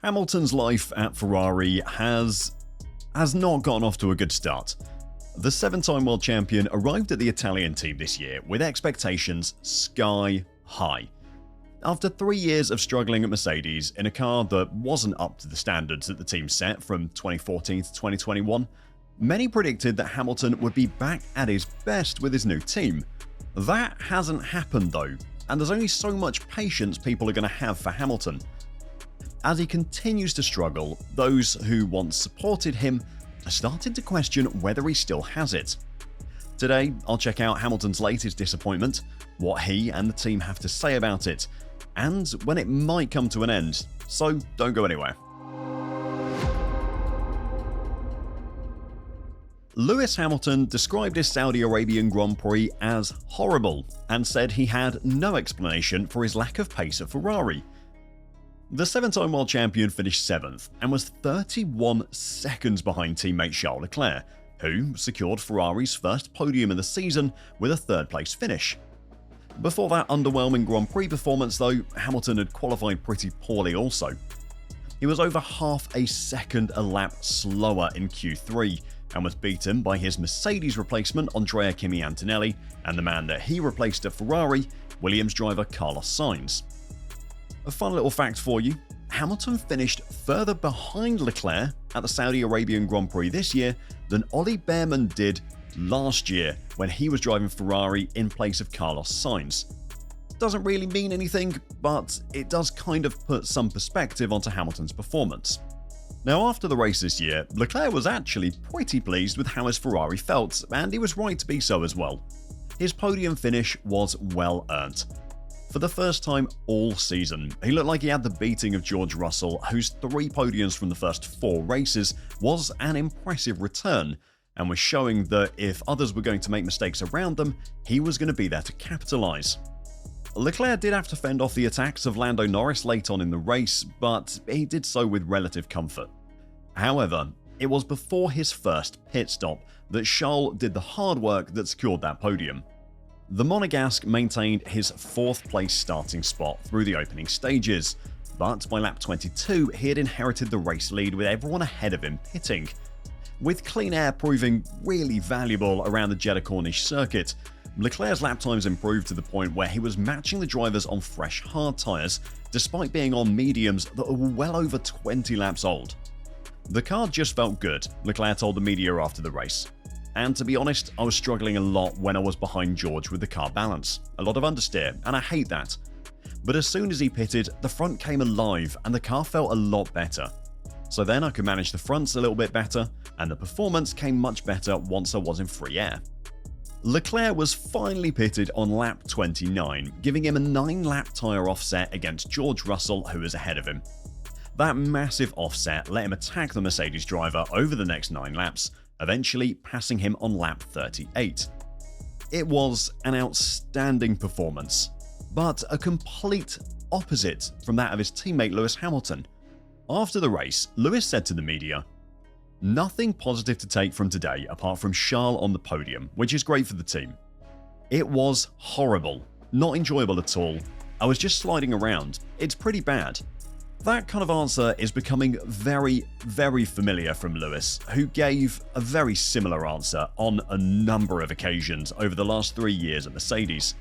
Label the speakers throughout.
Speaker 1: Hamilton's life at Ferrari has not gotten off to a good start. The 7-time world champion arrived at the Italian team this year with expectations sky high. After 3 years of struggling at Mercedes in a car that wasn't up to the standards that the team set from 2014 to 2021, many predicted that Hamilton would be back at his best with his new team. That hasn't happened though, and there's only so much patience people are going to have for Hamilton. As he continues to struggle, those who once supported him are starting to question whether he still has it. Today, I'll check out Hamilton's latest disappointment, what he and the team have to say about it, and when it might come to an end, so don't go anywhere. Lewis Hamilton described his Saudi Arabian Grand Prix as horrible and said he had no explanation for his lack of pace at Ferrari. The 7-time world champion finished 7th and was 31 seconds behind teammate Charles Leclerc, who secured Ferrari's first podium of the season with a 3rd place finish. Before that underwhelming Grand Prix performance though, Hamilton had qualified pretty poorly also. He was over half a second a lap slower in Q3 and was beaten by his Mercedes replacement Andrea Kimi Antonelli and the man that he replaced at Ferrari, Williams driver Carlos Sainz. A fun little fact for you, Hamilton finished further behind Leclerc at the Saudi Arabian Grand Prix this year than Ollie Bearman did last year when he was driving Ferrari in place of Carlos Sainz. Doesn't really mean anything, but it does kind of put some perspective onto Hamilton's performance. Now after the race this year, Leclerc was actually pretty pleased with how his Ferrari felt, and he was right to be so as well. His podium finish was well earned. For the first time all season, he looked like he had the beating of George Russell, whose 3 podiums from the first 4 races was an impressive return, and was showing that if others were going to make mistakes around them, he was going to be there to capitalise. Leclerc did have to fend off the attacks of Lando Norris late on in the race, but he did so with relative comfort. However, it was before his first pit stop that Charles did the hard work that secured that podium. The Monegasque maintained his 4th place starting spot through the opening stages, but by lap 22 he had inherited the race lead with everyone ahead of him pitting. With clean air proving really valuable around the Jeddah Corniche circuit, Leclerc's lap times improved to the point where he was matching the drivers on fresh hard tyres despite being on mediums that were well over 20 laps old. The car just felt good, Leclerc told the media after the race. And to be honest, I was struggling a lot when I was behind George with the car balance. A lot of understeer, and I hate that. But as soon as he pitted, the front came alive and the car felt a lot better. So then I could manage the fronts a little bit better, and the performance came much better once I was in free air. Leclerc was finally pitted on lap 29, giving him a 9-lap tyre offset against George Russell, who was ahead of him. That massive offset let him attack the Mercedes driver over the next 9 laps, eventually passing him on lap 38. It was an outstanding performance, but a complete opposite from that of his teammate Lewis Hamilton. After the race, Lewis said to the media, "Nothing positive to take from today apart from Charles on the podium, which is great for the team. It was horrible, not enjoyable at all. I was just sliding around. It's pretty bad." That kind of answer is becoming very, very familiar from Lewis, who gave a very similar answer on a number of occasions over the last 3 years at Mercedes.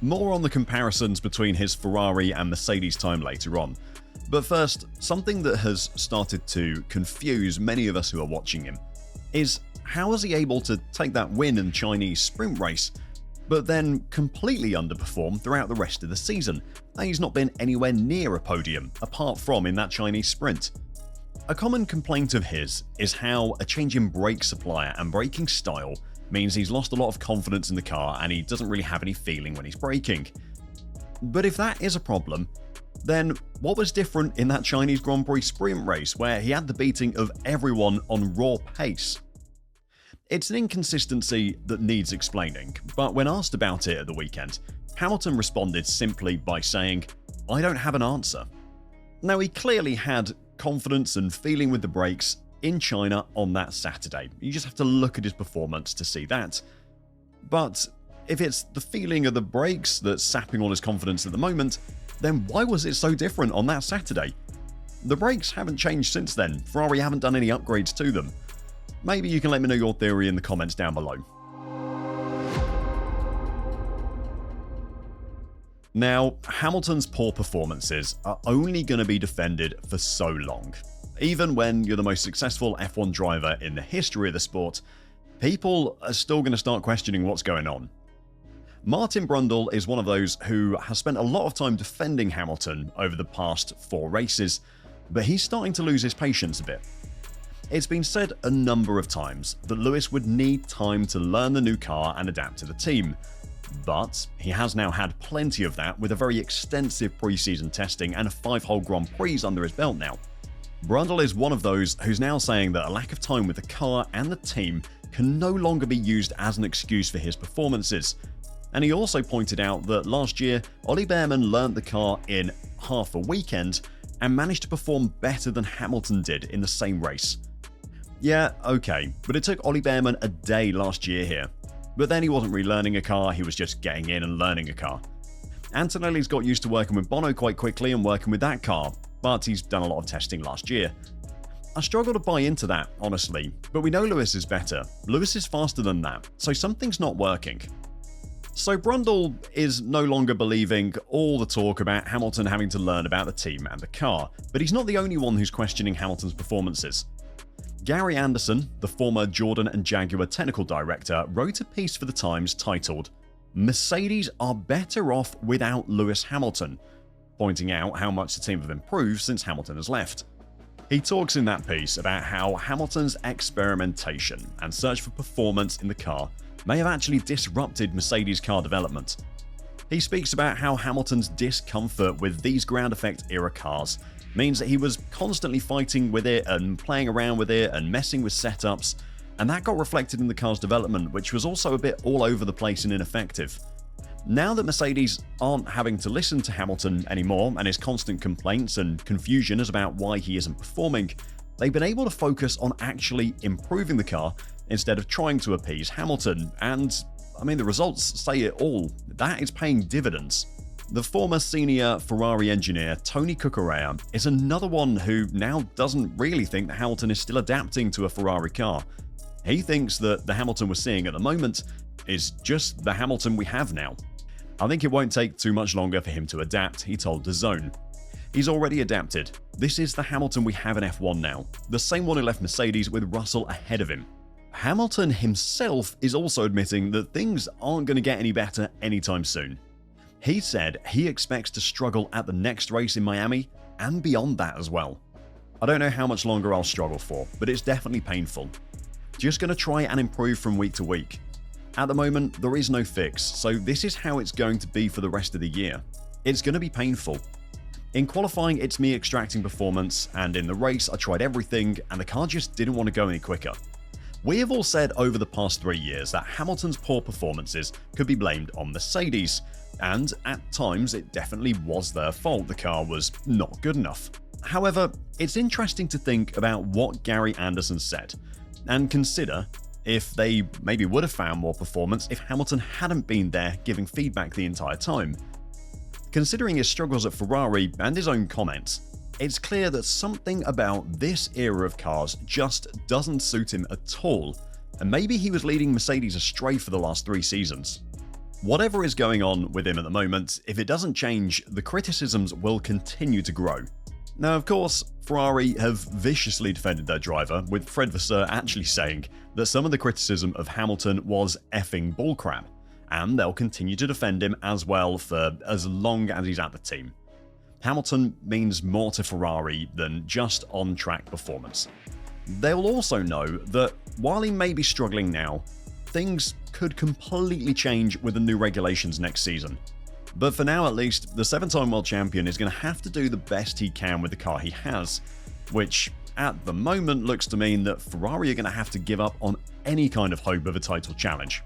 Speaker 1: More on the comparisons between his Ferrari and Mercedes time later on. But first, something that has started to confuse many of us who are watching him is how is he able to take that win in the Chinese sprint race, but then completely underperform throughout the rest of the season, and he's not been anywhere near a podium apart from in that Chinese sprint. A common complaint of his is how a change in brake supplier and braking style means he's lost a lot of confidence in the car and he doesn't really have any feeling when he's braking. But if that is a problem, then what was different in that Chinese Grand Prix sprint race where he had the beating of everyone on raw pace? It's an inconsistency that needs explaining, but when asked about it at the weekend, Hamilton responded simply by saying, "I don't have an answer." Now, he clearly had confidence and feeling with the brakes in China on that Saturday. You just have to look at his performance to see that. But if it's the feeling of the brakes that's sapping all his confidence at the moment, then why was it so different on that Saturday? The brakes haven't changed since then. Ferrari haven't done any upgrades to them. Maybe you can let me know your theory in the comments down below. Now, Hamilton's poor performances are only going to be defended for so long. Even when you're the most successful F1 driver in the history of the sport, people are still going to start questioning what's going on. Martin Brundle is one of those who has spent a lot of time defending Hamilton over the past 4 races, but he's starting to lose his patience a bit. It's been said a number of times that Lewis would need time to learn the new car and adapt to the team, but he has now had plenty of that with a very extensive pre-season testing and a 5-hole Grand Prix under his belt now. Brundle is one of those who's now saying that a lack of time with the car and the team can no longer be used as an excuse for his performances. And he also pointed out that last year, Ollie Bearman learnt the car in half a weekend and managed to perform better than Hamilton did in the same race. Yeah, okay, but it took Ollie Bearman a day last year here. But then he wasn't relearning a car, he was just getting in and learning a car. Antonelli's got used to working with Bono quite quickly and working with that car, but he's done a lot of testing last year. I struggle to buy into that, honestly, but we know Lewis is better. Lewis is faster than that, so something's not working. So Brundle is no longer believing all the talk about Hamilton having to learn about the team and the car, but he's not the only one who's questioning Hamilton's performances. Gary Anderson, the former Jordan and Jaguar technical director, wrote a piece for The Times titled, "Mercedes are better off without Lewis Hamilton," pointing out how much the team have improved since Hamilton has left. He talks in that piece about how Hamilton's experimentation and search for performance in the car may have actually disrupted Mercedes car development. He speaks about how Hamilton's discomfort with these ground effect era cars means that he was constantly fighting with it and playing around with it and messing with setups, and that got reflected in the car's development, which was also a bit all over the place and ineffective. Now that Mercedes aren't having to listen to Hamilton anymore and his constant complaints and confusion is about why he isn't performing, they've been able to focus on actually improving the car instead of trying to appease Hamilton, and the results say it all. That is paying dividends. The former senior Ferrari engineer Tony Cucurella is another one who now doesn't really think that Hamilton is still adapting to a Ferrari car. He thinks that the Hamilton we're seeing at the moment is just the Hamilton we have now. I think it won't take too much longer for him to adapt, he told DAZN. He's already adapted. This is the Hamilton we have in F1 now, the same one who left Mercedes with Russell ahead of him. Hamilton himself is also admitting that things aren't going to get any better anytime soon. He said he expects to struggle at the next race in Miami and beyond that as well. I don't know how much longer I'll struggle for, but it's definitely painful. Just going to try and improve from week to week. At the moment, there is no fix, so this is how it's going to be for the rest of the year. It's going to be painful. In qualifying, it's me extracting performance, and in the race, I tried everything, and the car just didn't want to go any quicker. We have all said over the past 3 years that Hamilton's poor performances could be blamed on Mercedes, and at times it definitely was their fault. The car was not good enough. However, it's interesting to think about what Gary Anderson said, and consider if they maybe would have found more performance if Hamilton hadn't been there giving feedback the entire time. Considering his struggles at Ferrari and his own comments, it's clear that something about this era of cars just doesn't suit him at all, and maybe he was leading Mercedes astray for the last 3 seasons. Whatever is going on with him at the moment, if it doesn't change, the criticisms will continue to grow. Now, of course, Ferrari have viciously defended their driver, with Fred Vasseur actually saying that some of the criticism of Hamilton was effing bullcrap, and they'll continue to defend him as well for as long as he's at the team. Hamilton means more to Ferrari than just on-track performance. They will also know that while he may be struggling now, things could completely change with the new regulations next season. But for now at least, the 7-time world champion is going to have to do the best he can with the car he has, which at the moment looks to mean that Ferrari are going to have to give up on any kind of hope of a title challenge.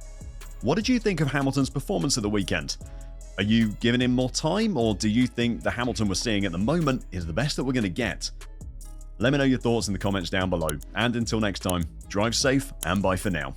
Speaker 1: What did you think of Hamilton's performance at the weekend? Are you giving him more time, or do you think the Hamilton we're seeing at the moment is the best that we're going to get? Let me know your thoughts in the comments down below, and until next time, drive safe and bye for now.